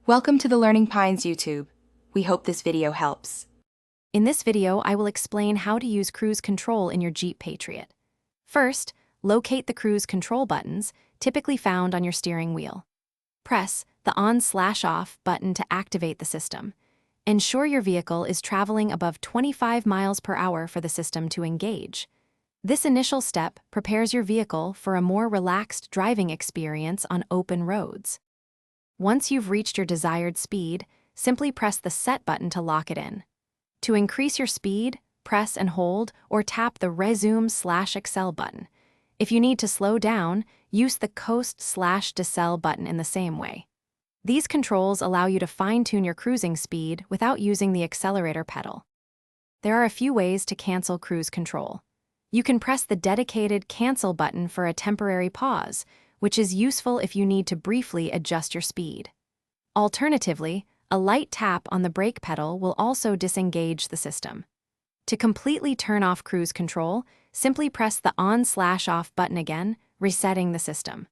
Welcome to the Learning Pines YouTube. We hope this video helps. In this video, I will explain how to use cruise control in your Jeep Patriot. First, locate the cruise control buttons, typically found on your steering wheel. Press the on/off button to activate the system. Ensure your vehicle is traveling above 25 miles per hour for the system to engage. This initial step prepares your vehicle for a more relaxed driving experience on open roads. Once you've reached your desired speed, simply press the Set button to lock it in. To increase your speed, press and hold or tap the Resume/Excel button. If you need to slow down, use the Coast/Decel button in the same way. These controls allow you to fine-tune your cruising speed without using the accelerator pedal. There are a few ways to cancel cruise control. You can press the dedicated Cancel button for a temporary pause, which is useful if you need to briefly adjust your speed. Alternatively, a light tap on the brake pedal will also disengage the system. To completely turn off cruise control, simply press the on/off button again, resetting the system.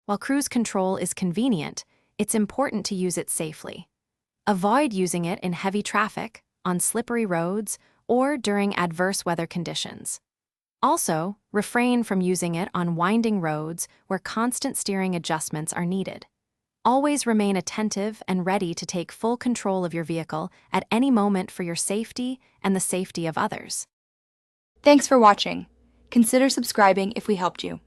While cruise control is convenient, it's important to use it safely. Avoid using it in heavy traffic, on slippery roads, or during adverse weather conditions. Also, refrain from using it on winding roads where constant steering adjustments are needed. Always remain attentive and ready to take full control of your vehicle at any moment for your safety and the safety of others. Thanks for watching. Consider subscribing if we helped you.